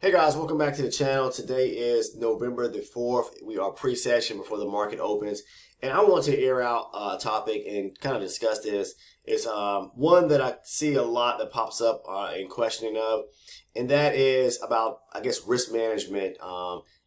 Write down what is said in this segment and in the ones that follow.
Hey guys, welcome back to the channel. Today is November the 4th. We are pre-session before the market opens. And I want to air out a topic and kind of discuss this. It's one that I see a lot that pops up in questioning of. And that is about, I guess, risk management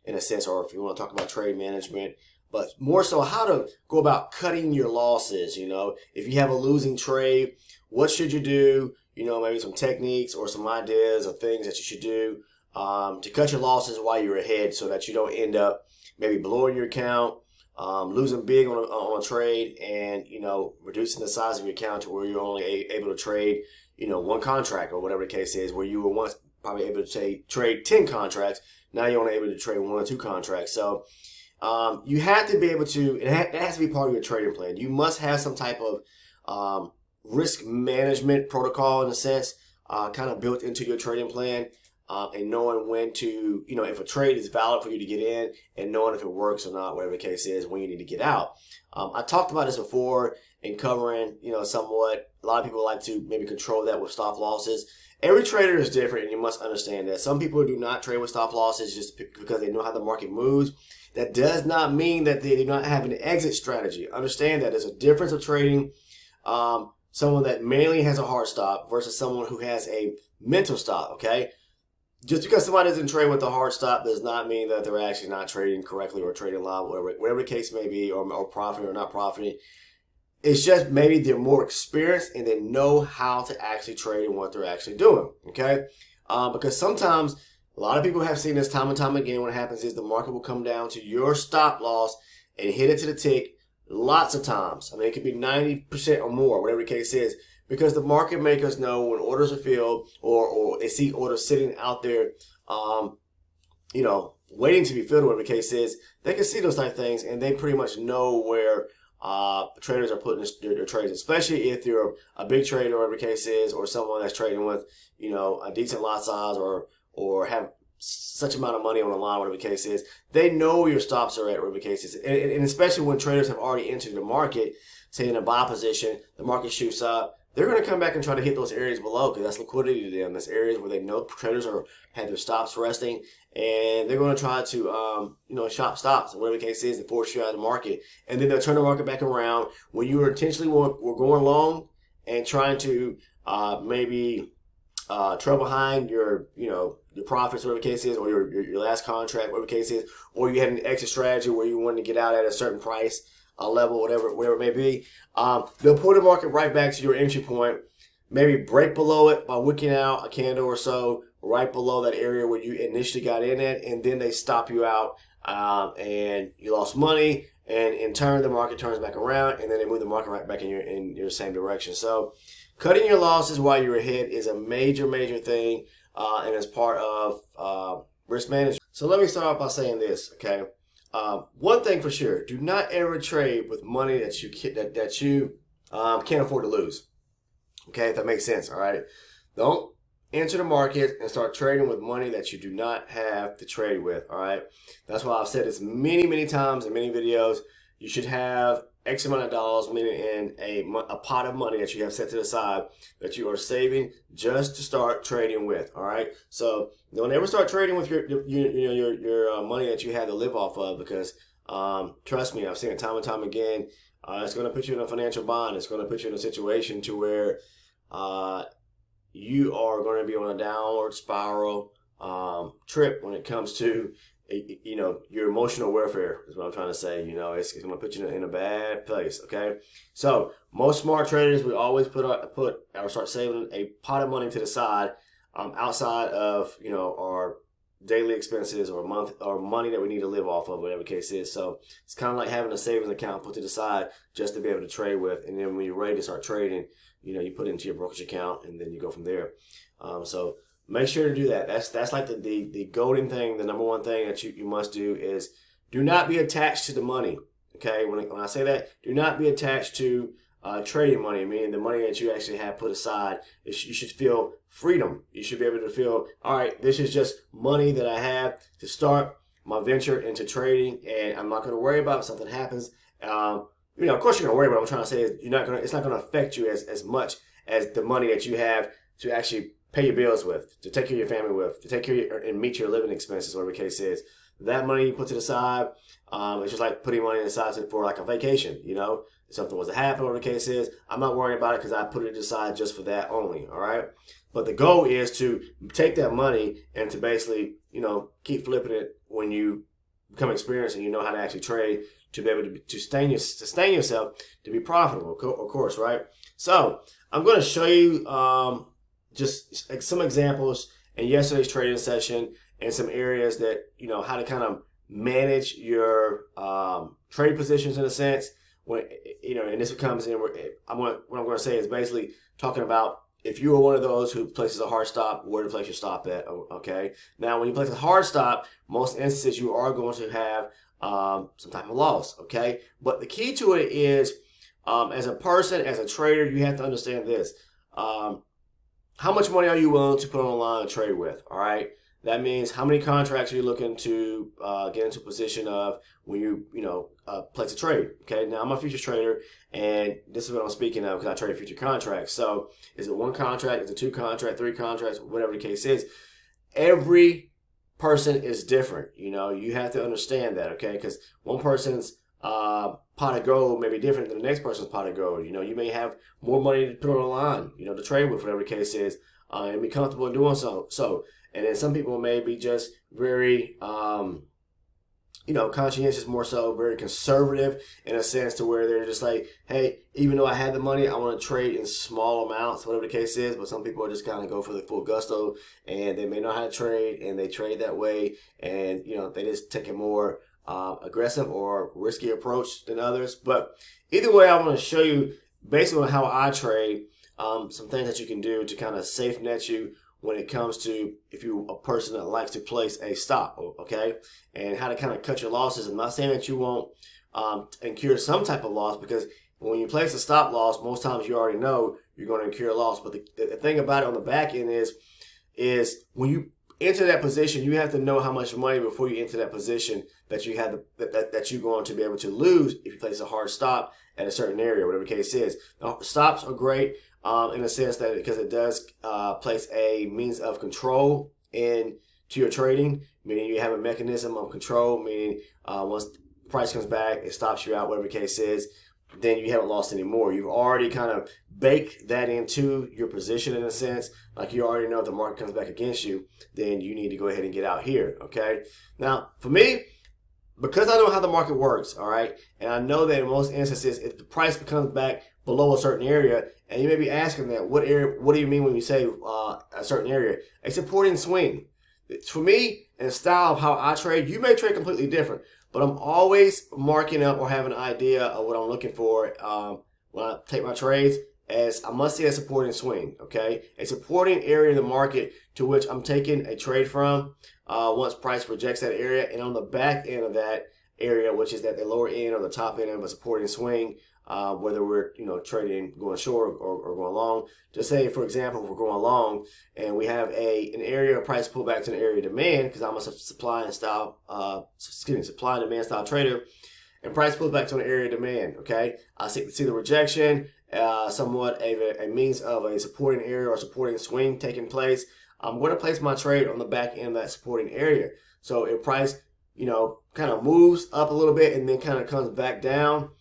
in a sense, or if you want to talk about trade management. But more so how to go about cutting your losses. If you have a losing trade, what should you do? Maybe some techniques or some ideas of things that you should do to cut your losses while you're ahead so that you don't end up maybe blowing your account, losing big on a trade, and reducing the size of your account to where you're only able to trade one contract or whatever the case is, where you were once probably able to trade 10 contracts. Now you're only able to trade 1 or 2 contracts. So you have to be able to, it has to be part of your trading plan. You must have some type of risk management protocol in a sense, kind of built into your trading plan. And knowing when to, if a trade is valid for you to get in, and knowing if it works or not, whatever the case is, when you need to get out. I talked about this before in covering, somewhat. A lot of people like to maybe control that with stop losses. Every trader is different, and you must understand that. Some people do not trade with stop losses just because they know how the market moves. That does not mean that they do not have an exit strategy. Understand that there's a difference of trading someone that mainly has a hard stop versus someone who has a mental stop, okay? Just because somebody doesn't trade with a hard stop does not mean that they're actually not trading correctly or trading live, whatever the case may be, or profiting or not profiting. It's just maybe they're more experienced and they know how to actually trade and what they're actually doing, okay? Because sometimes a lot of people have seen this time and time again. What happens is the market will come down to your stop loss and hit it to the tick lots of times. I mean, it could be 90% or more, whatever the case is. Because the market makers know when orders are filled or they see orders sitting out there, waiting to be filled, whatever the case is, they can see those type of things and they pretty much know where traders are putting their trades, especially if you're a big trader, whatever the case is, or someone that's trading with, a decent lot size or have such amount of money on the line, whatever the case is. They know where your stops are at, whatever the case is. And especially when traders have already entered the market, say in a buy position, the market shoots up. They're going to come back and try to hit those areas below because that's liquidity to them. That's areas where they know traders have their stops resting, and they're going to try to, shop stops, whatever the case is, and force you out of the market. And then they'll turn the market back around when you were intentionally were going long and trying to maybe trail behind your profits, whatever the case is, or your last contract, whatever the case is, or you had an exit strategy where you wanted to get out at a certain price. Level, whatever it may be, they'll pull the market right back to your entry point, maybe break below it by wicking out a candle or so right below that area where you initially got in at, and then they stop you out and you lost money, and in turn the market turns back around, and then they move the market right back in your same direction. So cutting your losses while you're ahead is a major thing, and it's part of risk management. So let me start off by saying this, okay? One thing for sure: do not ever trade with money that you can't afford to lose. Okay, if that makes sense. All right, don't enter the market and start trading with money that you do not have to trade with. All right, that's why I've said this many times in many videos. You should have X amount of dollars, meaning in a pot of money that you have set to the side that you are saving just to start trading with. All right, so don't ever start trading with your money that you have to live off of, because trust me, I've seen it time and time again. It's going to put you in a financial bind. It's going to put you in a situation to where you are going to be on a downward spiral trip when it comes to your emotional welfare is what I'm trying to say. It's going to put you in a bad place. Okay, so most smart traders, we always put or start saving a pot of money to the side, outside of our daily expenses or money that we need to live off of, whatever the case is. So it's kind of like having a savings account put to the side just to be able to trade with, and then when you're ready to start trading, you put it into your brokerage account, and then you go from there. So make sure to do that. That's like the golden thing. The number one thing that you must do is do not be attached to the money. Okay, when I say that, do not be attached to trading money, meaning the money that you actually have put aside. You should feel freedom. You should be able to feel, all right, this is just money that I have to start my venture into trading, and I'm not going to worry about if something happens. Of course you're going to worry, but what I'm trying to say is it's not going to affect you as much as the money that you have to actually pay your bills with, to take care of your family with, to take care of your, and meet your living expenses, whatever the case is. That money you put to the side, it's just like putting money aside for like a vacation, you know. If something was to happen, whatever the case is, I'm not worrying about it because I put it aside just for that only, all right? But the goal is to take that money and to basically, you know, keep flipping it when you become experienced and you know how to actually trade, to be able to sustain yourself, to be profitable, of course, right? So I'm going to show you just some examples in yesterday's trading session and some areas that, you know, how to kind of manage your trade positions in a sense. When, you know, and this comes in, what I'm going to say is basically talking about if you are one of those who places a hard stop, where to place your stop at, okay? Now, when you place a hard stop, most instances you are going to have some type of loss, okay? But the key to it is, as a person, as a trader, you have to understand this. How much money are you willing to put on the line and trade with, all right? That means how many contracts are you looking to get into a position of when you place a trade, okay? Now, I'm a futures trader, and this is what I'm speaking of because I trade future contracts. So is it one contract? Is it two contracts, three contracts, whatever the case is? Every person is different. You know, you have to understand that, okay? Because one person's pot of gold may be different than the next person's pot of gold. You know, you may have more money to put on the line, you know, to trade with, whatever the case is, and be comfortable in doing so. And then some people may be just very, conscientious, more so, very conservative in a sense to where they're just like, hey, even though I had the money, I want to trade in small amounts, whatever the case is. But some people are just kind of go for the full gusto, and they may know how to trade, and they trade that way, and, you know, they just take a more aggressive or risky approach than others. But either way, I want to show you, based on how I trade, some things that you can do to kind of safe net you when it comes to if you're a person that likes to place a stop, okay? And how to kind of cut your losses. I'm not saying that you won't incur some type of loss, because when you place a stop loss, most times you already know you're going to incur a loss. But the thing about it on the back end is when you enter that position, you have to know how much money before you enter that position that you have that you're going to be able to lose if you place a hard stop at a certain area, whatever the case is. Now, stops are great in a sense that because it does place a means of control into your trading, meaning you have a mechanism of control, meaning once the price comes back, it stops you out, whatever the case is, then you haven't lost any more. You've already kind of baked that into your position in a sense. Like you already know if the market comes back against you, then you need to go ahead and get out here, okay? Now, for me, because I know how the market works, all right, and I know that in most instances, if the price comes back below a certain area, and you may be asking that, what area? What do you mean when you say a certain area? A supporting swing. For me, in the style of how I trade, you may trade completely different, but I'm always marking up or have an idea of what I'm looking for when I take my trades, as I must see a supporting swing, okay? A supporting area in the market to which I'm taking a trade from once price rejects that area, and on the back end of that area, which is at the lower end or the top end of a supporting swing, whether we're trading going short or going long. Just say, for example, if we're going long and we have an area of price pullback to an area of demand, because I'm a supply and demand style trader, and price pulls back to an area of demand. Okay, I see the rejection, somewhat a means of a supporting area or supporting swing taking place. I'm going to place my trade on the back end of that supporting area. So if price kind of moves up a little bit and then kind of comes back down,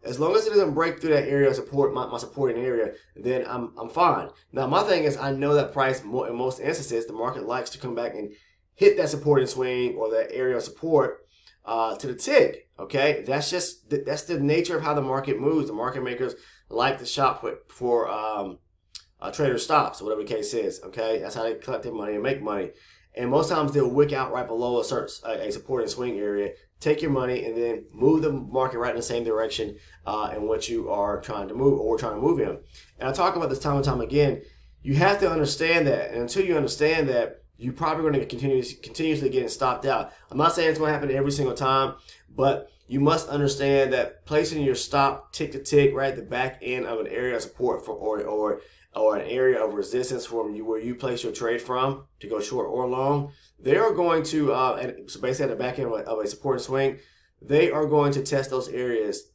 as long as it doesn't break through that area of support, my supporting area, then I'm fine. Now, my thing is, I know that price, in most instances, the market likes to come back and hit that supporting swing or that area of support to the tick. Okay, that's the nature of how the market moves. The market makers like to shop for trader stops, or whatever the case is. Okay, that's how they collect their money and make money. And most times they'll wick out right below a supporting swing area, take your money, and then move the market right in the same direction in what you are trying to move, or trying to move in. And I talk about this time and time again. You have to understand that, and until you understand that, you're probably going to continuously getting stopped out. I'm not saying it's going to happen every single time, but you must understand that placing your stop tick to tick right at the back end of an area of support or an area of resistance from where you place your trade from to go short or long, they are going to, so basically at the back end of a support and swing, they are going to test those areas.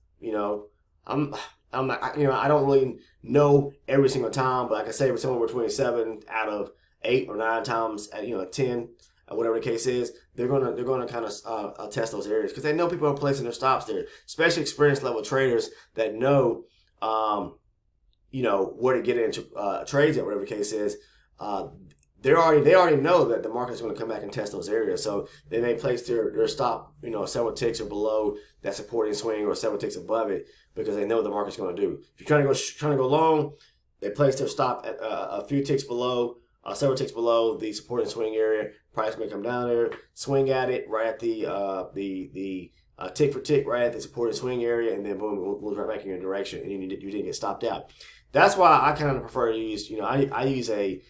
I'm not, I don't really know every single time, but like I say, somewhere between 7 out of 8 or 9 times, at 10, whatever the case is, they're gonna kind of test those areas because they know people are placing their stops there, especially experienced level traders that know, where to get into trades at, whatever the case is. They already know that the market's going to come back and test those areas, so they may place their stop, several ticks or below that supporting swing or several ticks above it because they know what the market's going to do. If you're trying to go long, they place their stop at a few ticks below, several ticks below the supporting swing area. Price may come down there, swing at it right at the tick for tick right at the supporting swing area, and then boom, it moves right back in your direction, and you didn't get stopped out. That's why I kind of prefer to use, I use a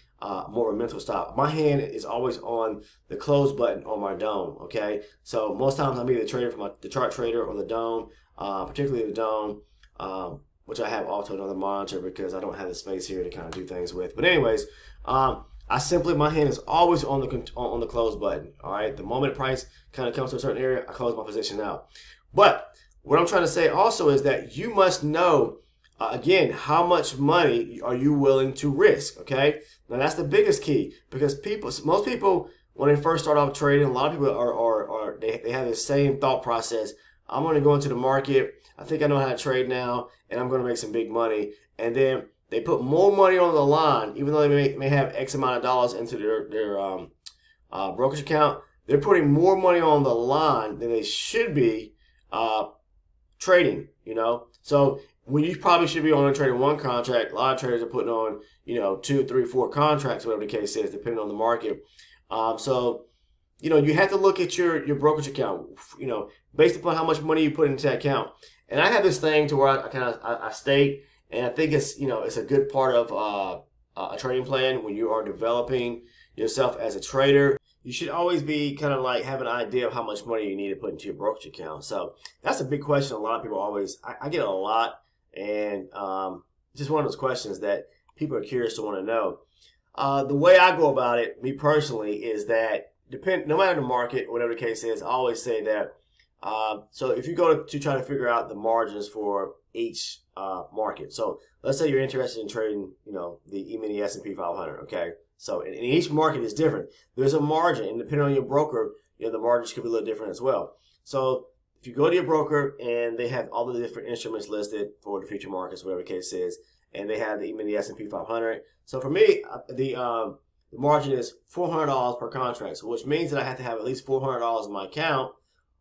more of a mental stop. My hand is always on the close button on my dome, okay? So most times I'm either trading from the chart trader or the dome, particularly the dome, which I have off to another monitor because I don't have the space here to kind of do things with. But anyways, my hand is always on the close button, all right? The moment price kind of comes to a certain area, I close my position out. But what I'm trying to say also is that you must know, again, how much money are you willing to risk, okay? Now, that's the biggest key because most people, when they first start off trading, a lot of people they have the same thought process. I'm going to go into the market. I think I know how to trade now, and I'm going to make some big money. And then they put more money on the line, even though they may have X amount of dollars into their brokerage account. They're putting more money on the line than they should be trading, So when you probably should be only trading one contract, a lot of traders are putting on, 2, 3, 4 contracts, whatever the case is, depending on the market. So, you have to look at your brokerage account, based upon how much money you put into that account. And I have this thing to where I state, and I think it's, it's a good part of a trading plan when you are developing yourself as a trader. You should always be kind of like have an idea of how much money you need to put into your brokerage account. So that's a big question. A lot of people always, I get it a lot. And just one of those questions that people are curious to want to know. The way I go about it, me personally, is that no matter the market, whatever the case is, I always say that. So if you go to try to figure out the margins for each market. So let's say you're interested in trading, the E-mini S&P 500. Okay. So and each market is different. There's a margin, and depending on your broker, the margins could be a little different as well. So if you go to your broker and they have all the different instruments listed for the future markets, whatever the case is, and they have the E-mini S&P 500. So for me, the margin is $400 per contract, so which means that I have to have at least $400 in my account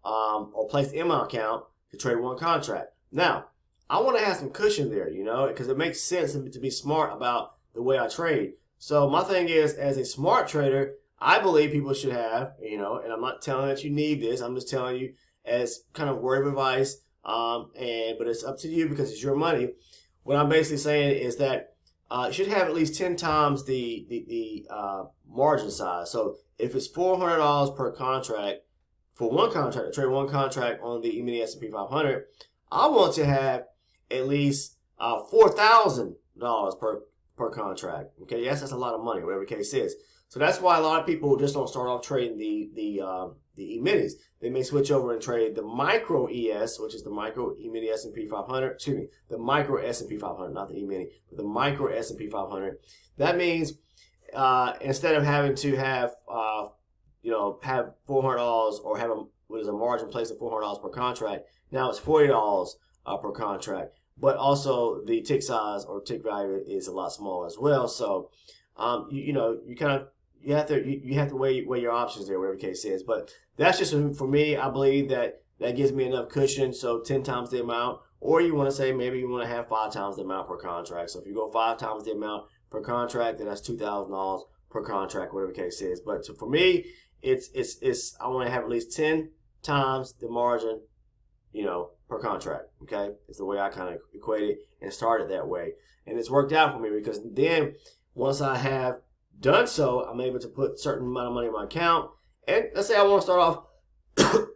or placed in my account to trade one contract. Now, I want to have some cushion there, because it makes sense to be smart about the way I trade. So my thing is, as a smart trader, I believe people should have, and I'm not telling that you need this. I'm just telling you as kind of word of advice, but it's up to you because it's your money. What I'm basically saying is that you should have at least 10 times the margin size. So if it's $400 per contract for one contract, to trade one contract on the E-mini S&P 500, I want to have at least $4,000 per contract. Okay, yes, that's a lot of money, whatever the case is. So that's why a lot of people just don't start off trading the E-minis. They may switch over and trade the micro ES, which is the micro E-mini S&P 500. Excuse me, the micro S&P 500, not the E-mini, but the micro S&P 500. That means instead of having to have have $400 or have a margin placed at $400 per contract, now it's $40 per contract. But also the tick size or tick value is a lot smaller as well. So you have to weigh your options there, whatever the case is. But that's just for me. I believe that gives me enough cushion. So 10 times the amount, or you want to say maybe you want to have 5 times the amount per contract. So if you go 5 times the amount per contract, then that's $2,000 per contract, whatever the case is. But for me, it's I want to have at least 10 times the margin, per contract. Okay, it's the way I kind of equate it and started that way, and it's worked out for me because then once I have done so, I'm able to put a certain amount of money in my account. And let's say I want to start off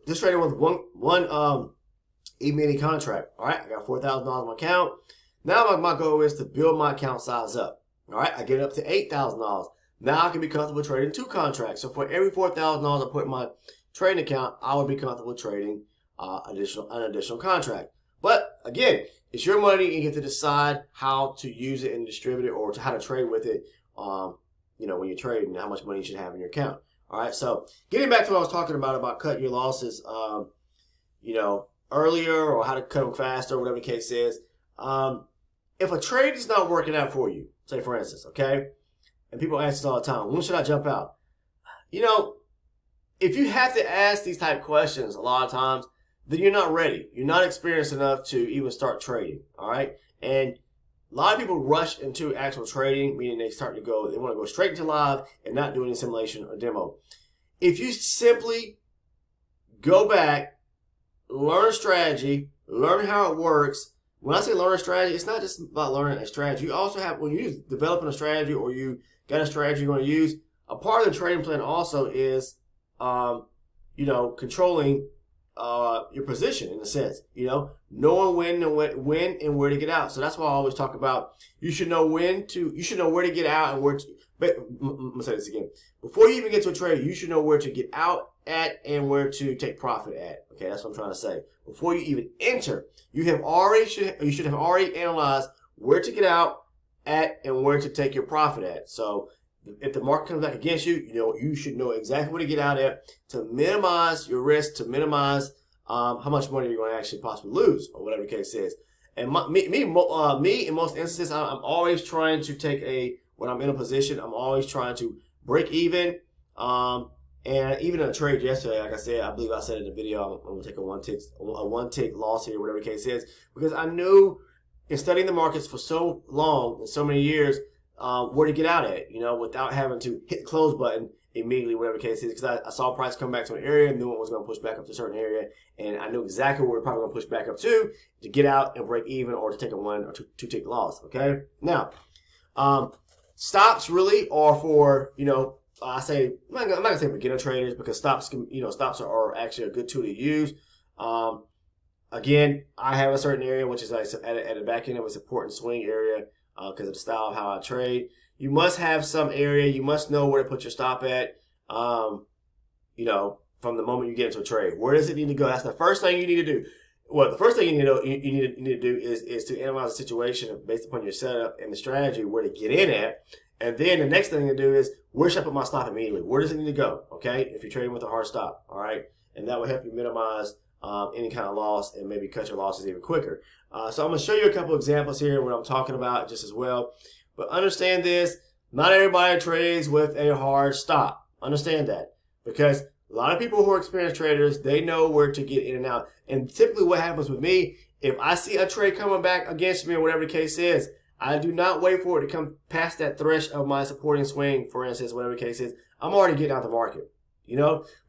just trading with one E-mini contract. All right, I got $4,000 in my account. Now my goal is to build my account size up. All right, I get it up to $8,000. Now I can be comfortable trading 2 contracts. So for every $4,000 I put in my trading account, I would be comfortable trading an additional contract. But again, it's your money, and you get to decide how to use it and distribute it, or how to trade with it. When you're trading, how much money you should have in your account. All right. So getting back to what I was talking about cutting your losses, earlier, or how to cut them faster, whatever the case is. If a trade is not working out for you, say for instance, okay, and people ask this all the time, when should I jump out? If you have to ask these type of questions a lot of times, then you're not ready. You're not experienced enough to even start trading. All right. And a lot of people rush into actual trading, meaning they want to go straight into live and not do any simulation or demo. If you simply go back, learn a strategy, learn how it works. When I say learn a strategy, it's not just about learning a strategy. You also have, when you're developing a strategy, or you got a strategy you're going to use, a part of the trading plan also is, controlling your position, in a sense, knowing when and where to get out. So that's why I always talk about, you should know where to get out and where to, but I'm gonna say this again. Before you even get to a trade, you should know where to get out at and where to take profit at. Okay, that's what I'm trying to say. Before you even enter, you should have already analyzed where to get out at and where to take your profit at. So if the market comes back against you, you should know exactly where to get out at to minimize your risk, to minimize how much money you're going to actually possibly lose, or whatever the case is. And me, in most instances, I'm always trying to when I'm in a position, I'm always trying to break even. And even in a trade yesterday, like I said, I believe I said in the video, I'm going to take a one tick loss here, whatever the case is, because I knew in studying the markets for so long, and so many years, where to get out at, without having to hit the close button immediately, whatever the case is, because I saw price come back to an area and knew it was going to push back up to a certain area, and I knew exactly where we're probably going to push back up to get out and break even, or to take a one or two tick loss. Okay, now stops really are for I'm not gonna say beginner traders, because stops are actually a good tool to use. Again, I have a certain area which is like at the back end of a support and swing area, because of the style of how I trade. You must have some area. You must know where to put your stop at. From the moment you get into a trade, where does it need to go? That's the first thing you need to do. Well, the first thing you need to do is to analyze the situation based upon your setup and the strategy, where to get in at. And then the next thing to do is, where should I put my stop immediately? Where does it need to go? Okay, if you're trading with a hard stop, all right, and that will help you minimize any kind of loss, and maybe cut your losses even quicker. So I'm going to show you a couple examples here what I'm talking about just as well. But understand this: not everybody trades with a hard stop. Understand that, because a lot of people who are experienced traders, they know where to get in and out. And typically, what happens with me, if I see a trade coming back against me, or whatever the case is, I do not wait for it to come past that threshold of my supporting swing, for instance, whatever the case is. I'm already getting out of the market,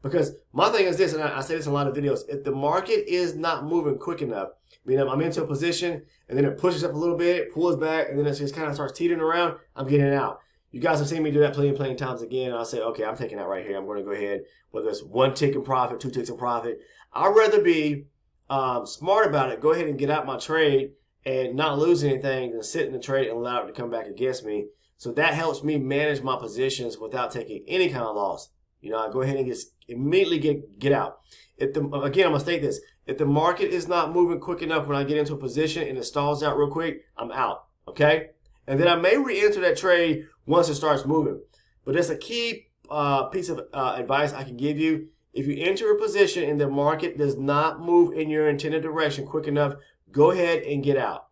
because my thing is this, and I say this in a lot of videos: if the market is not moving quick enough, meaning I'm into a position and then it pushes up a little bit, pulls back, and then it just kind of starts teetering around, I'm getting out. You guys have seen me do that plenty of times again. I'll say, okay, I'm taking that right here. I'm going to go ahead, whether it's one tick in profit, two ticks in profit. I'd rather be smart about it, go ahead and get out my trade and not lose anything, than sit in the trade and allow it to come back against me. So that helps me manage my positions without taking any kind of loss. I go ahead and immediately get out. Again, I'm going to state this: if the market is not moving quick enough when I get into a position and it stalls out real quick, I'm out. Okay? And then I may re-enter that trade once it starts moving. But that's a key piece of advice I can give you. If you enter a position and the market does not move in your intended direction quick enough, go ahead and get out.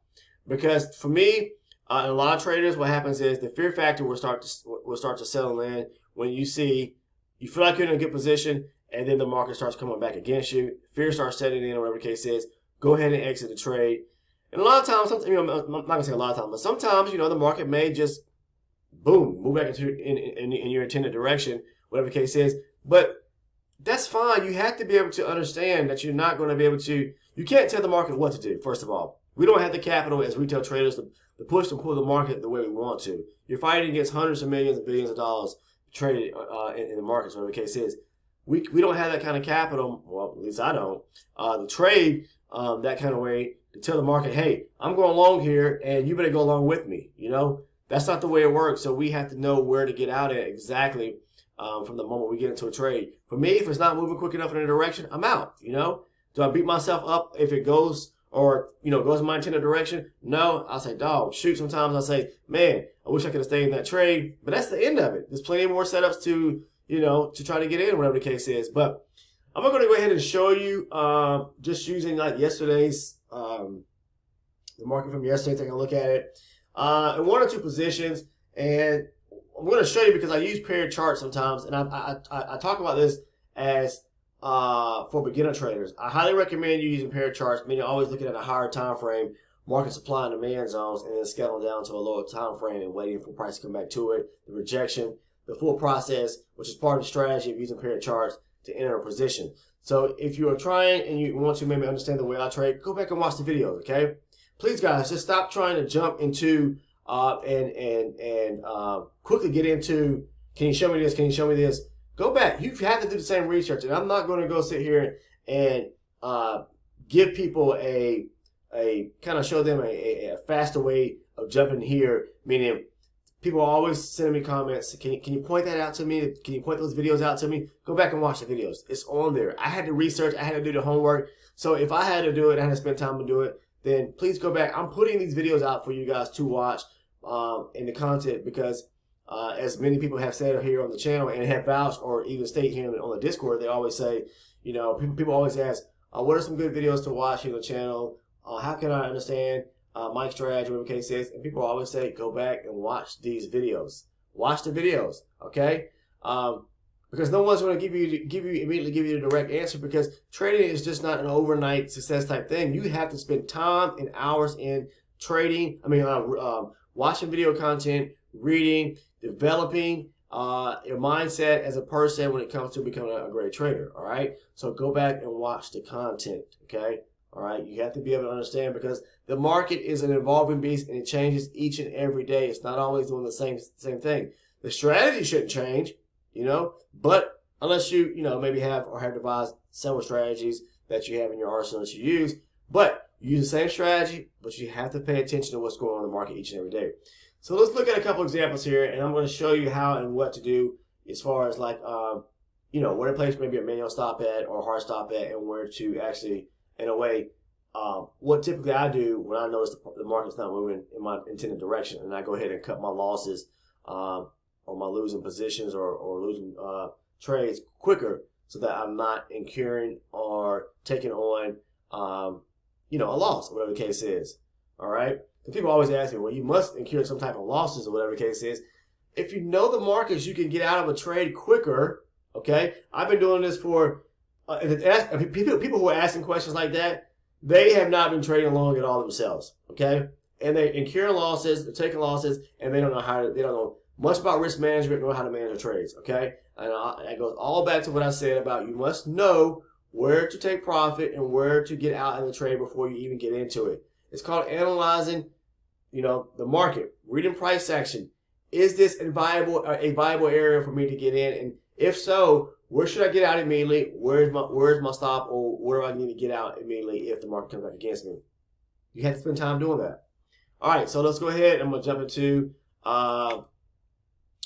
Because for me, and a lot of traders, what happens is the fear factor will start to settle in when you feel like you're in a good position, and then the market starts coming back against you. Fear starts setting in, or whatever the case is. Go ahead and exit the trade. And a lot of times, I'm not gonna say a lot of times, but sometimes, the market may just boom, move back in your intended direction, whatever the case is. But that's fine. You have to be able to understand that you're not going to be able to. You can't tell the market what to do. First of all, we don't have the capital as retail traders to push and pull the market the way we want to. You're fighting against hundreds of millions and billions of dollars traded in the markets, whatever the case is. We don't have that kind of capital. Well, at least I don't. To trade that kind of way, to tell the market, hey, I'm going along here, and you better go along with me. That's not the way it works. So we have to know where to get out at exactly from the moment we get into a trade. For me, if it's not moving quick enough in a direction, I'm out. Do I beat myself up if it goes or, goes in my intended direction? No. I'll say, dog, shoot. Sometimes I'll say, man, I wish I could have stayed in that trade. But that's the end of it. There's plenty more setups to, to try to get in, whatever the case is. But I'm going to go ahead and show you, just using like yesterday's, the market from yesterday, take a look at it, in one or two positions. And I'm going to show you because I use paired charts sometimes. And I talk about this as for beginner traders. I highly recommend you using paired charts, meaning always looking at a higher time frame, market supply and demand zones, and then scaling down to a lower time frame and waiting for price to come back to it, the rejection, the full process, which is part of the strategy of using paired charts to enter a position. So if you are trying and you want to maybe understand the way I trade, go back and watch the videos, okay? Please, guys, just stop trying to jump into and quickly get into, can you show me this, can you show me this? Go back. You have to do the same research, and I'm not going to go sit here and give people a kind of show them a faster way of jumping here. Meaning, people are always sending me comments. Can you point that out to me? Can you point those videos out to me? Go back and watch the videos. It's on there. I had to research. I had to do the homework. So if I had to do it, I had to spend time to do it. Then please go back. I'm putting these videos out for you guys to watch in the content because. As many people have said here on the channel and have vouched or even state here on the Discord, they always say, people always ask, what are some good videos to watch here on the channel? How can I understand my strategy, whatever the case is? And people always say, go back and watch these videos. Watch the videos, okay? Because no one's going to immediately give you the direct answer because trading is just not an overnight success type thing. You have to spend time and hours in trading. Watching video content, reading, developing your mindset as a person when it comes to becoming a great trader, all right? So go back and watch the content, okay? All right, you have to be able to understand because the market is an evolving beast and it changes each and every day. It's not always doing the same thing. The strategy shouldn't change, but unless you, maybe have devised several strategies that you have in your arsenal that you use, but you use the same strategy, but you have to pay attention to what's going on in the market each and every day. So let's look at a couple examples here, and I'm going to show you how and what to do as far as like, where to place maybe a manual stop at or a hard stop at, and where to actually, in a way, what typically I do when I notice the market's not moving in my intended direction, and I go ahead and cut my losses or my losing positions or losing trades quicker so that I'm not incurring or taking on, a loss, whatever the case is. All right. People always ask me, well, you must incur some type of losses or whatever the case is. If you know the markets, you can get out of a trade quicker, okay? I've been doing this for, people who are asking questions like that, they have not been trading long at all themselves, okay? And they're incurring losses, they're taking losses, and they don't know much about risk management nor how to manage their trades, okay? And it goes all back to what I said about you must know where to take profit and where to get out of the trade before you even get into it. It's called analyzing, the market, reading price action. Is this a viable area for me to get in? And if so, where should I get out immediately? Where's my stop, or where do I need to get out immediately if the market comes back against me? You have to spend time doing that. All right, so let's go ahead. I'm gonna jump into what I'm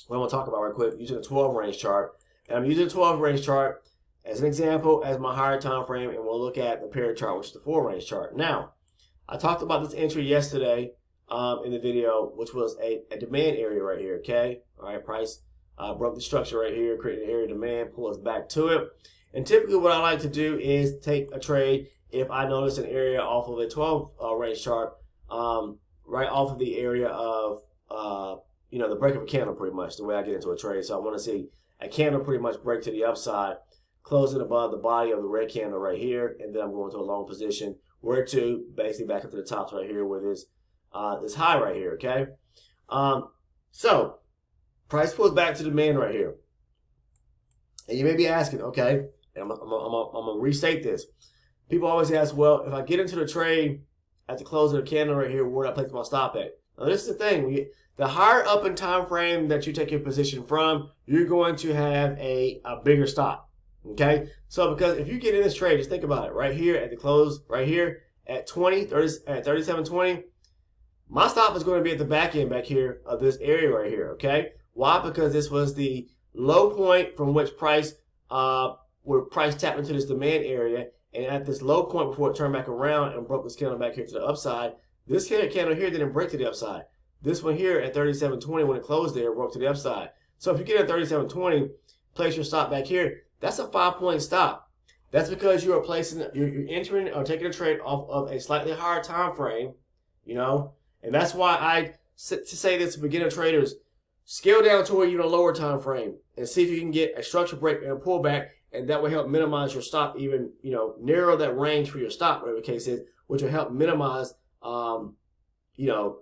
gonna talk about right quick. Using a 12 range chart, and I'm using a 12 range chart as an example as my higher time frame, and we'll look at the paired chart, which is the 4 range chart. Now, I talked about this entry yesterday in the video, which was a demand area right here, okay? All right, price broke the structure right here, created an area of demand, pull us back to it. And typically what I like to do is take a trade if I notice an area off of a 12 range chart, right off of the area of, the break of a candle pretty much, the way I get into a trade. So I want to see a candle pretty much break to the upside, closing above the body of the red candle right here, and then I'm going to a long position. Where to basically back up to the tops right here where this high right here, okay? So price pulls back to demand right here. And you may be asking, okay, and I'm gonna restate this. People always ask, well, if I get into the trade at the close of the candle right here, where do I place my stop at? Now this is the thing, the higher up in time frame that you take your position from, you're going to have a bigger stop. Okay, so because if you get in this trade, just think about it. Right here at the close, right here at 37.20, my stop is going to be at the back end back here of this area right here. Okay, why? Because this was the low point from which price tapped into this demand area, And at this low point before it turned back around and broke this candle back here to the upside, this candle here didn't break to the upside. This one here at 37.20 when it closed there broke to the upside. So if you get at 37.20, place your stop back here. That's a 5-point stop. That's because you are you're entering or taking a trade off of a slightly higher time frame, you know. And that's why I say this to beginner traders: scale down to where you're in a lower time frame and see if you can get a structure break and a pullback, and that will help minimize your stop, even, you know, narrow that range for your stop, whatever the case is, which will help minimize, you know,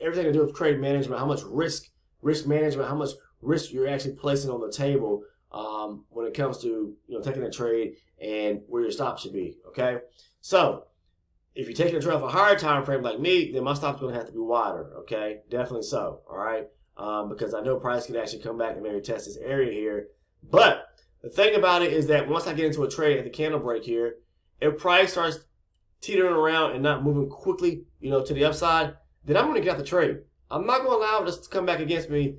everything to do with trade management, how much risk management, how much risk you're actually placing on the table when it comes to, you know, taking a trade and where your stop should be. Okay, so if you're taking a trade off a higher time frame like me, then my stop's going to have to be wider. Okay, definitely so. All right, because I know price can actually come back and maybe test this area here. But the thing about it is that once I get into a trade at the candle break here, if price starts teetering around and not moving quickly, you know, to the upside, then I'm going to get out the trade. I'm not going to allow this to come back against me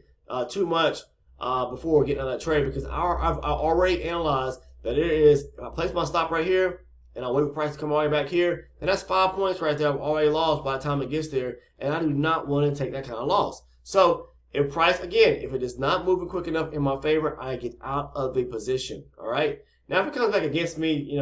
too much before getting out of that trade, because I've already analyzed that it is. I place my stop right here, and I wait for price to come all the way back here, and that's 5 points right there I've already lost by the time it gets there, and I do not want to take that kind of loss. So if price, again, if it is not moving quick enough in my favor, I get out of the position. All right. Now, if it comes back against me,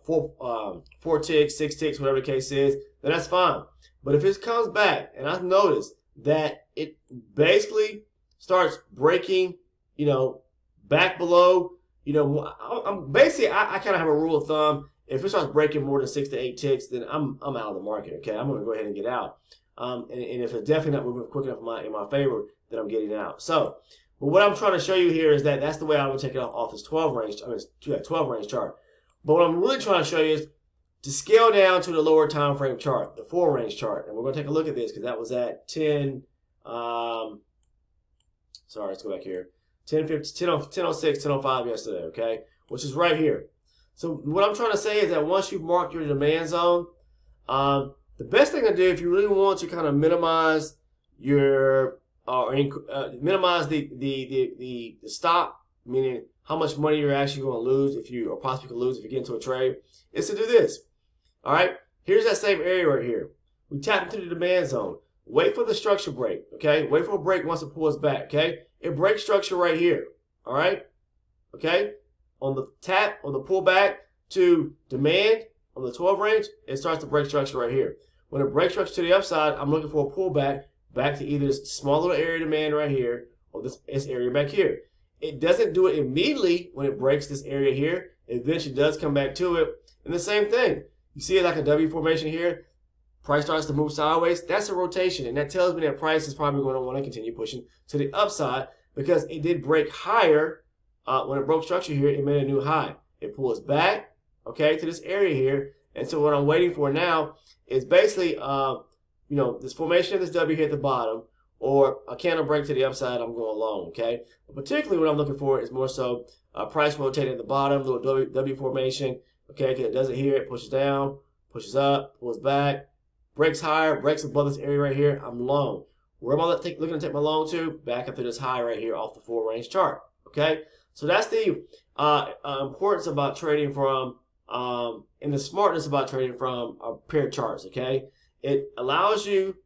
four ticks, 6 ticks, whatever the case is, then that's fine. But if it comes back, and I've noticed that it basically starts breaking, you know, back below, you know, I kind of have a rule of thumb: if it starts breaking more than 6 to 8 ticks, then I'm out of the market. Okay, I'm going to go ahead and get out. And if it's definitely not moving quick enough in my favor, then I'm getting out. So, but what I'm trying to show you here is that that's the way I'm going to take it off this 12 range. 12 range chart. But what I'm really trying to show you is to scale down to the lower time frame chart, the 4 range chart. And we're going to take a look at this because that was at 10. Sorry, let's go back here. 10:06, 10:05 yesterday. Okay, which is right here. So what I'm trying to say is that once you've marked your demand zone, the best thing to do if you really want to kind of minimize your minimize the stop, meaning how much money you're actually going to lose or possibly could lose if you get into a trade, is to do this. All right, here's that same area right here. We tap into the demand zone. Wait for the structure break. Okay, wait for a break once it pulls back. Okay, it breaks structure right here. All right, okay, on the tap, on the pullback to demand on the 12 range, it starts to break structure right here. When it breaks structure to the upside, I'm looking for a pullback back to either this small little area of demand right here or this area back here. It doesn't do it immediately when it breaks this area here. It eventually does come back to it. And the same thing. You see it like a W formation here. Price starts to move sideways. That's a rotation. And that tells me that price is probably going to want to continue pushing to the upside because it did break higher. When it broke structure here, it made a new high. It pulls back, okay, to this area here. And so what I'm waiting for now is basically, this formation of this W here at the bottom, or a candle break to the upside. I'm going long, okay? But particularly what I'm looking for is more so price rotating at the bottom, little W formation, okay? Because it does it here, it pushes down, pushes up, pulls back, breaks higher, breaks above this area right here. I'm long. Where am I looking to take my long to? Back up to this high right here off the 4 range chart, okay? So that's the importance about trading from and the smartness about trading from paired charts, okay? It allows you,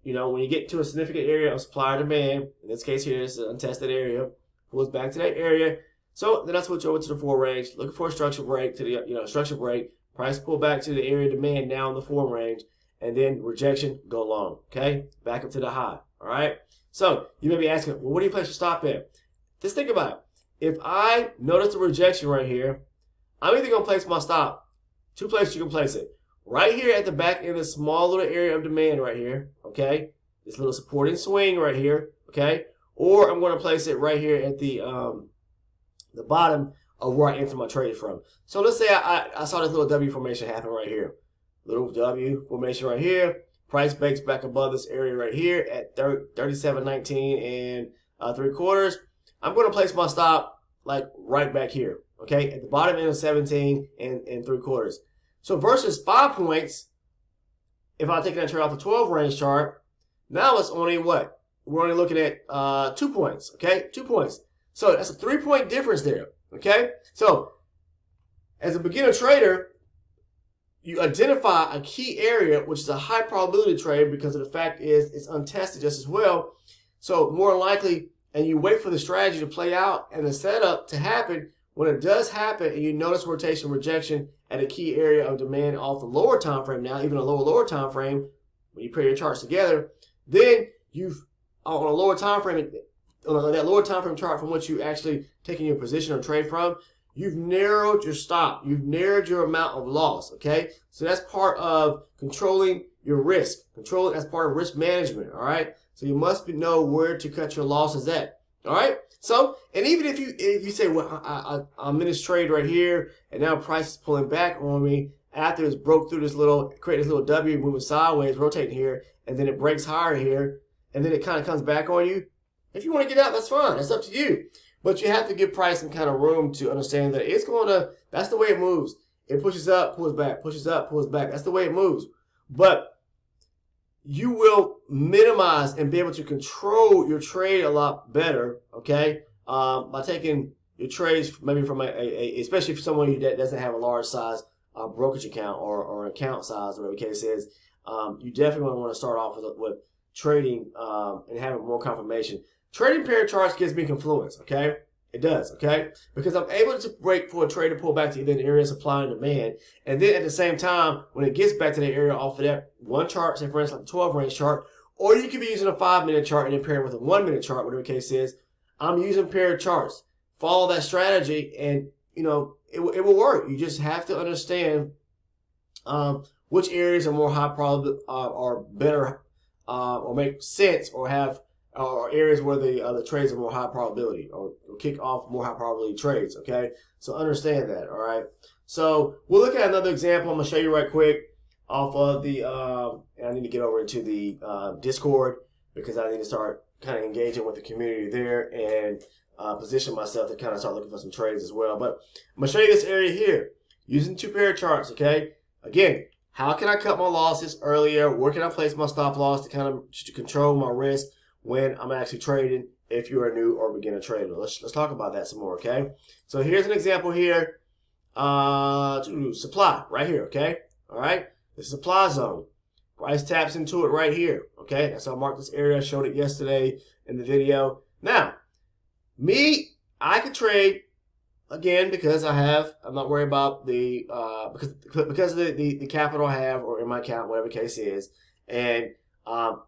when you get to a significant area of supply or demand, in this case here, it's an untested area, pulls back to that area. So then I switch over to the 4 range, looking for a structure break to the, structure break, price pull back to the area of demand now in the 4 range, and then rejection, go long, okay? Back up to the high, all right? So you may be asking, well, what do you place your stop at? Just think about it. If I notice the rejection right here, I'm either going to place my stop. 2 places you can place it. Right here at the back in this small little area of demand right here, okay? This little supporting swing right here, okay? Or I'm going to place it right here at the bottom of where I enter my trade from. So let's say I saw this little W formation happen right here. Little W formation right here. Price breaks back above this area right here at 37.19 and 3/4. I'm going to place my stop like right back here, okay? At the bottom end of 17 and 3/4. So versus 5 points, if I take that trade off the 12 range chart, now it's only what? We're only looking at 2 points, okay? 2 points. So that's a 3-point difference there, okay? So as a beginner trader, you identify a key area, which is a high probability trade because of the fact is it's untested just as well. So more likely, and you wait for the strategy to play out and the setup to happen. When it does happen and you notice rotation rejection at a key area of demand off the lower time frame, now even a lower time frame, when you pair your charts together, then you've on a lower time frame, on that lower time frame chart from which you actually taking your position or trade from, you've narrowed your stop. You've narrowed your amount of loss. Okay, so that's part of controlling your risk. Controlling that's part of risk management. All right, so you must know where to cut your losses at. All right. So, and even if you say, well, I'm in this trade right here, and now price is pulling back on me after it's broke through this little, create this little W, moving sideways, rotating here, and then it breaks higher here, and then it kind of comes back on you. If you want to get out, that's fine. That's up to you. But you have to give price some kind of room to understand that it's going to, that's the way it moves. It pushes up, pulls back, pushes up, pulls back. That's the way it moves. But you will minimize and be able to control your trade a lot better, okay, by taking your trades maybe from especially for someone that doesn't have a large size brokerage account or account size, whatever the case is. You definitely want to start off with trading and having more confirmation. Trading pair charts gives me confluence, okay? It does, okay? Because I'm able to break for a trade to pull back to either the area of supply and demand. And then at the same time, when it gets back to the area off of that one chart, say for instance like the 12 range chart, or you could be using a 5-minute chart and then pair it with a 1-minute chart, whatever the case is. I'm using paired charts. Follow that strategy and, you know, it will work. You just have to understand which areas are more high probability, or better, or make sense, or have or areas where the trades are more high probability or kick off more high probability trades, okay? So understand that, all right? So we'll look at another example. I'm going to show you right quick off of the, and I need to get over into the Discord because I need to start kind of engaging with the community there and position myself to kind of start looking for some trades as well. But I'm going to show you this area here using 2-pair charts, okay? Again, how can I cut my losses earlier? Where can I place my stop loss to kind of control my risk when I'm actually trading if you're a new or beginner trader? Let's talk about that some more, okay? So here's an example here. Supply right here, okay? All right, the supply zone. Price taps into it right here, okay? That's how I marked this area. I showed it yesterday in the video. Now, I could trade again because I'm not worried about the because of the capital I have or in my account, whatever the case is, and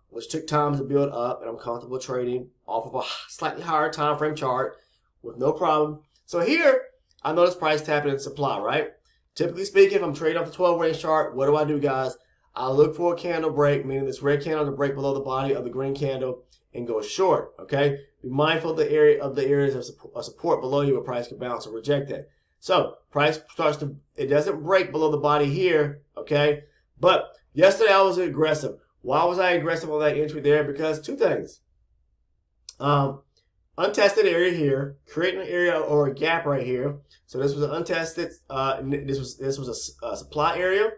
which took time to build up, and I'm comfortable trading off of a slightly higher time frame chart with no problem. So here, I notice price tapping in supply, right? Typically speaking, if I'm trading off the 12 range chart, what do, guys? I look for a candle break, meaning this red candle to break below the body of the green candle and go short, okay? Be mindful of the areas of support below you where price can bounce or reject that. So price starts to, it doesn't break below the body here, okay? But yesterday I was aggressive. Why was I aggressive on that entry there? Because two things. Untested area here, creating an area or a gap right here. So this was an untested, this was a supply area,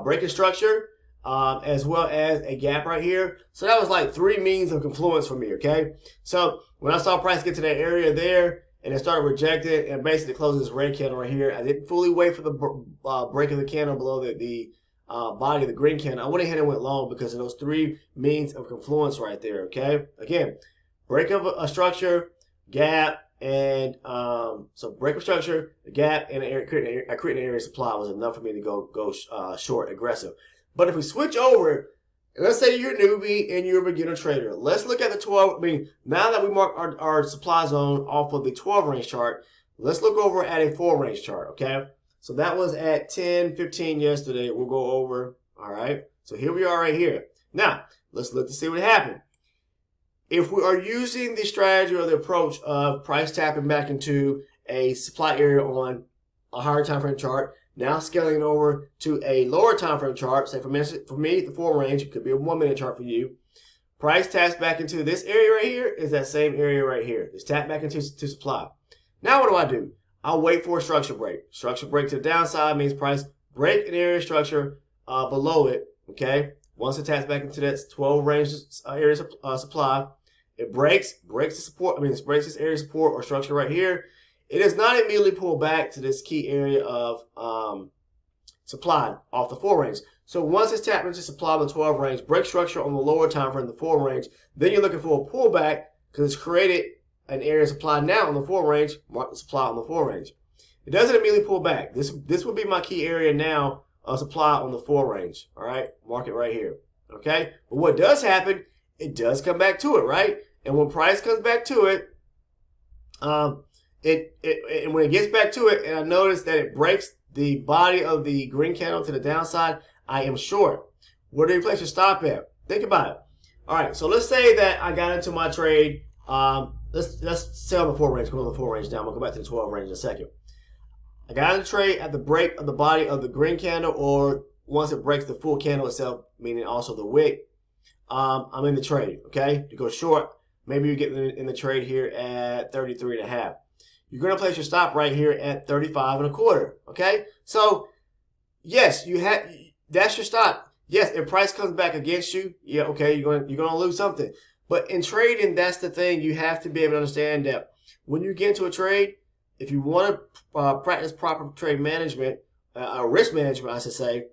breaking structure, as well as a gap right here. So that was like 3 means of confluence for me, okay? So when I saw price get to that area there and it started rejecting and basically closing this red candle right here, I didn't fully wait for the break of the candle below the body of the green candle. I went ahead and went long because of those 3 means of confluence right there, okay? Again, break of a structure, gap, and so break of structure, the gap, and creating an area of supply was enough for me to go short, aggressive. But if we switch over, let's say you're a newbie and you're a beginner trader. Let's look at the 12. I mean, now that we mark our supply zone off of the 12 range chart, let's look over at a 4 range chart, okay? So that was at 10:15 yesterday. We'll go over, all right? So here we are right here. Now, let's look to see what happened. If we are using the strategy or the approach of price tapping back into a supply area on a higher time frame chart, now scaling over to a lower time frame chart, say for me the 4 range, it could be a 1-minute chart for you. Price taps back into this area right here is that same area right here. It's tapped back into supply. Now what do? I'll wait for a structure break. Structure break to the downside means price break an area structure below it, okay? Once it taps back into that 12 range area supply, it breaks the support, it breaks this area of support or structure right here. it does not immediately pull back to this key area of supply off the 4 range. So once it's tapped into supply on the 12 range, break structure on the lower time frame, the 4 range, then you're looking for a pullback because it's created an area of supply now on the 4 range, mark the supply on the 4 range. It doesn't immediately pull back. This would be my key area now of supply on the 4 range. All right, mark it right here. Okay, but what does happen, it does come back to it, right? And when price comes back to it, and when it gets back to it, and I notice that it breaks the body of the green candle to the downside, I am short. Where do you place your stop at? Think about it. All right, so let's say that I got into my trade. Let's say on the 4 range. Go on the 4 range now. I'm gonna go back to the 12 range in a second. I got in the trade at the break of the body of the green candle, or once it breaks the full candle itself, meaning also the wick. I'm in the trade. Okay, to go short. Maybe you get in the trade here at 33.5. You're going to place your stop right here at 35.25. Okay, so yes, that's your stop. Yes, if price comes back against you, yeah, okay, you're going to lose something. But in trading, that's the thing. You have to be able to understand that when you get into a trade, if you want to practice proper trade management, risk management, I should say,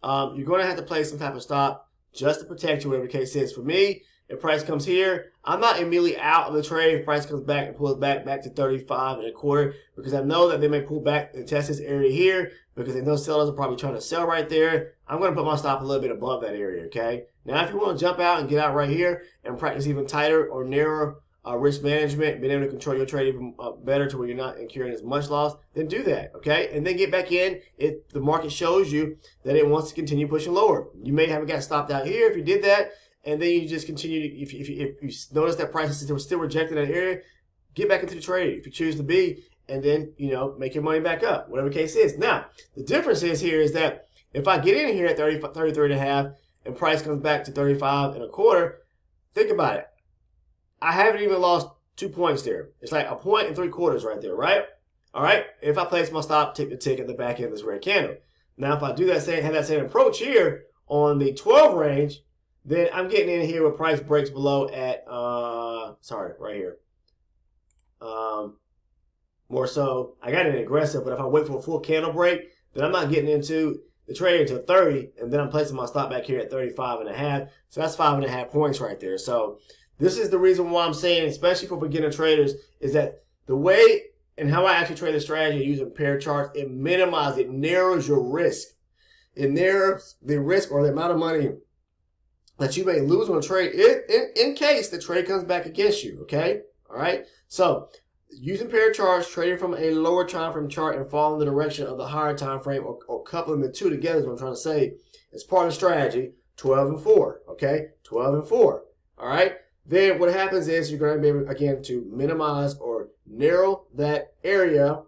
you're going to have to place some type of stop just to protect you, whatever the case is. For me, if price comes here, I'm not immediately out of the trade. If price comes back and pulls back to 35.25, because I know that they may pull back and test this area here because they know sellers are probably trying to sell right there. I'm going to put my stop a little bit above that area, okay? Now, if you want to jump out and get out right here and practice even tighter or narrower risk management, being able to control your trade even better to where you're not incurring as much loss, then do that, okay? And then get back in if the market shows you that it wants to continue pushing lower. You may have got stopped out here if you did that. And then you just continue to, if you notice that price is still rejecting that area, get back into the trade if you choose to be, and then, make your money back up, whatever the case is. Now, the difference is here is that if I get in here at 33.5 and price comes back to 35.25, think about it. I haven't even lost 2 points there. It's like 1 3/4 points right there, right? All right. If I place my stop, take the tick at the back end of this red candle. Now, if I do that have that same approach here on the 12 range, then I'm getting in here where price breaks below at, right here. More so, I got in aggressive, but if I wait for a full candle break, then I'm not getting into the trade until 30, and then I'm placing my stop back here at 35.5. So that's 5.5 points right there. So this is the reason why I'm saying, especially for beginner traders, is that the way and how I actually trade the strategy using pair charts, it narrows your risk. It narrows the risk or the amount of money that you may lose on a trade in case the trade comes back against you, okay? All right? So, using pair charts, trading from a lower time frame chart and following the direction of the higher time frame or coupling the two together is what I'm trying to say. It's part of the strategy, 12 and 4, okay? 12 and 4, all right? Then what happens is you're going to be able, again, to minimize or narrow that area,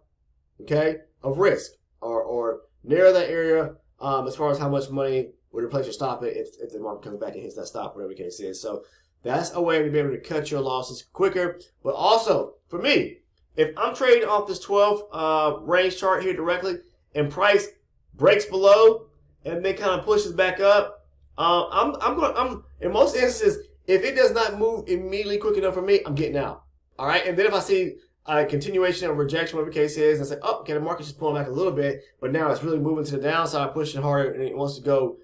okay, of risk or narrow that area as far as how much money would replace your stop if the market comes back and hits that stop, whatever the case is. So that's a way to be able to cut your losses quicker. But also, for me, if I'm trading off this 12 range chart here directly and price breaks below and then kind of pushes back up, I'm in most instances, if it does not move immediately quick enough for me, I'm getting out. All right, and then if I see a continuation of rejection, whatever the case is, and I say, oh, okay, the market's just pulling back a little bit, but now it's really moving to the downside, pushing harder, and it wants to go,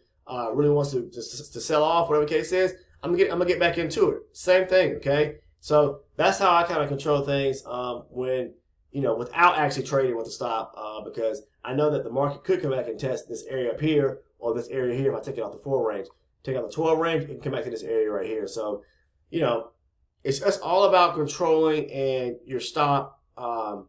really wants to sell off, whatever the case is, I'm gonna get back into it. Same thing, okay? So that's how I kind of control things when, without actually trading with the stop, because I know that the market could come back and test this area up here or this area here if I take it off the 4 range. Take out the 12 range, it can come back to this area right here. So, it's just all about controlling and your stop,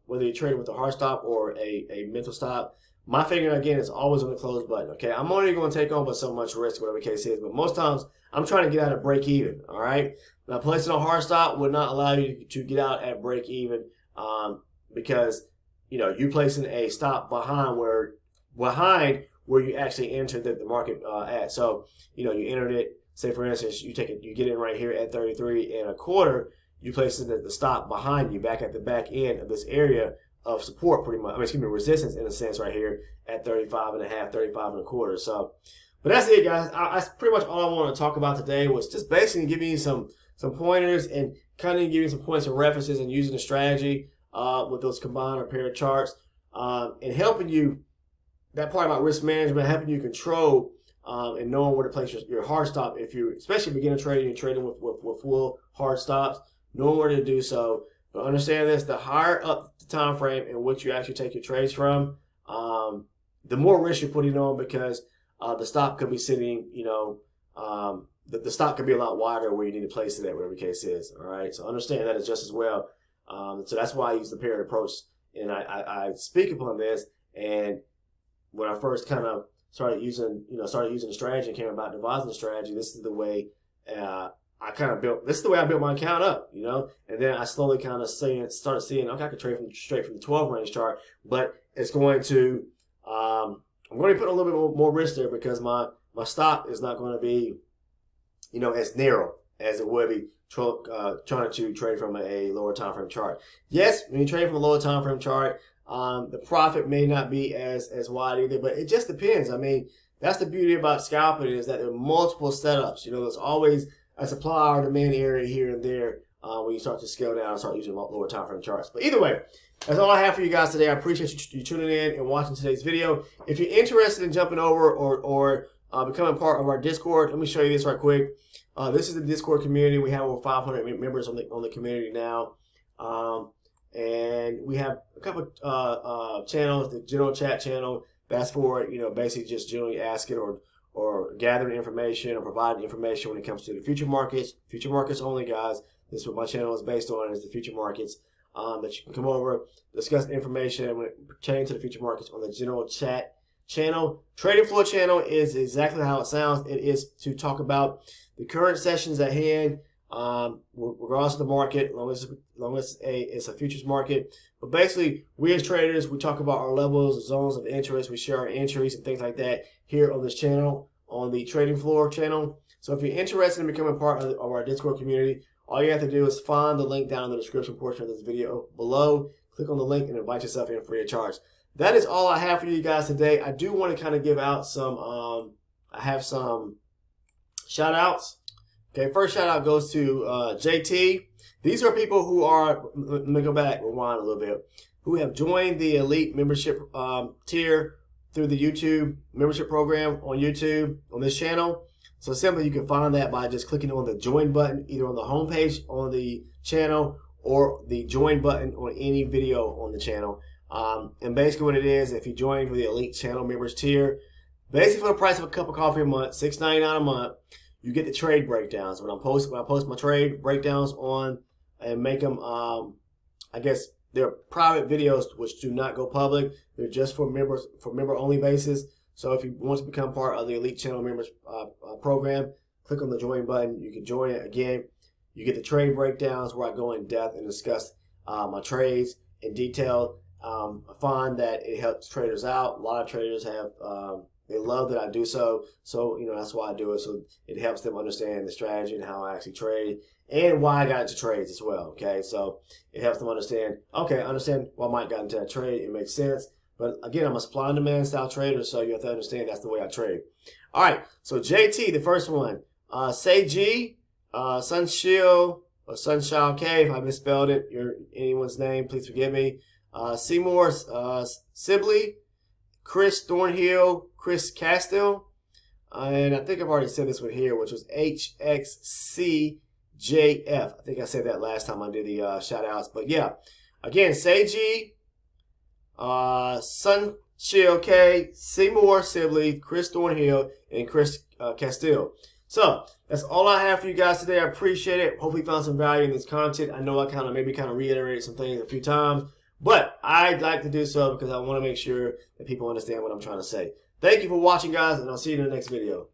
whether you're trading with a hard stop or a mental stop. My finger, again, is always on the close button, okay? I'm only going to take on but so much risk, whatever the case is, but most times I'm trying to get out at break even, all right? Now, placing a hard stop would not allow you to get out at break even because, you placing a stop behind where you actually entered the market at. So, you entered it, say for instance, you get in right here at 33.25, you place the stop behind you back at the back end of this area of support pretty much, resistance in a sense right here at 35.5, 35.25. So, but that's it, guys. That's pretty much all I want to talk about today was just basically giving you some pointers and kind of giving you some points of references and using the strategy with those combined or paired charts, and helping you, that part about risk management, helping you control and knowing where to place your hard stop. If you, especially beginner trading, you're trading with full hard stops, knowing where to do so. But understand this, the higher up the time frame in which you actually take your trades from, the more risk you're putting on, because the stop could be sitting, the stop could be a lot wider where you need to place it at, whatever the case is. All right, so understand that is just as well. So that's why I use the paired approach, and I speak upon this. And when I first kind of started using the strategy and came about devising the strategy, this is the way this is the way I built my account up, and then I slowly kind of started seeing, okay, I could trade straight from the 12 range chart, but it's going to, I'm going to put a little bit more risk there, because my stop is not going to be, as narrow as it would be trying to trade from a lower time frame chart. Yes, when you trade from a lower time frame chart, the profit may not be as wide either, but it just depends. I mean, that's the beauty about scalping, is that there are multiple setups. There's always a supply or demand area here and there when you start to scale down and start using lower time frame charts. But either way, that's all I have for you guys today. I appreciate you tuning in and watching today's video. If you're interested in jumping over or becoming part of our Discord, let me show you this right quick. This is the Discord community. We have over 500 members on the community now. And we have a couple channels. The general chat channel, that's for basically just generally asking or gathering information or providing information when it comes to the future markets only, guys. This is what my channel is based on, is the future markets. That you can come over, discuss information when it pertains to the future markets on the general chat channel. Trading floor channel is exactly how it sounds. It is to talk about the current sessions at hand, regardless of the market, as long as it's a futures market. But basically, we as traders, we talk about our levels, zones of interest. We share our entries and things like that here on this channel, on the trading floor channel. So if you're interested in becoming part of our Discord community, all you have to do is find the link down in the description portion of this video below. Click on the link and invite yourself in free of charge. That is all I have for you guys today. I do want to kind of give out some, I have some shout outs. Okay, first shout out goes to JT. These are people who are, let me go back, rewind a little bit, who have joined the elite membership tier through the YouTube membership program on YouTube on this channel. So simply, you can find that by just clicking on the join button, either on the homepage on the channel or the join button on any video on the channel. And basically what it is, if you join for the elite channel members tier, basically for the price of a cup of coffee a month, $6.99 a month, you get the trade breakdowns. When I post my trade breakdowns on and make them, I guess they're private videos which do not go public. They're just for members, for member only basis. So if you want to become part of the elite channel members program, click on the join button. You can join it. Again, you get the trade breakdowns where I go in depth and discuss my trades in detail. I find that it helps traders out. A lot of traders have, they love that I do so. So, that's why I do it. So it helps them understand the strategy and how I actually trade and why I got into trades as well. Okay. So it helps them understand, okay, I understand why Mike got into that trade. It makes sense. But again, I'm a supply and demand style trader. So you have to understand that's the way I trade. All right. So JT, the first one, Seiji, Sunshine K, if I misspelled it, anyone's name, please forgive me. Seymour Sibley, Chris Thornhill, Chris Castile, and I think I've already said this one here, which was HXCJF. I think I said that last time I did the shout outs, but yeah, again, Seiji, Sunshine K, Seymour Sibley, Chris Thornhill, and Chris Castile. So that's all I have for you guys today. I appreciate it. Hopefully you found some value in this content. I know I maybe reiterated some things a few times, but I'd like to do so because I want to make sure that people understand what I'm trying to say. Thank you for watching, guys, and I'll see you in the next video.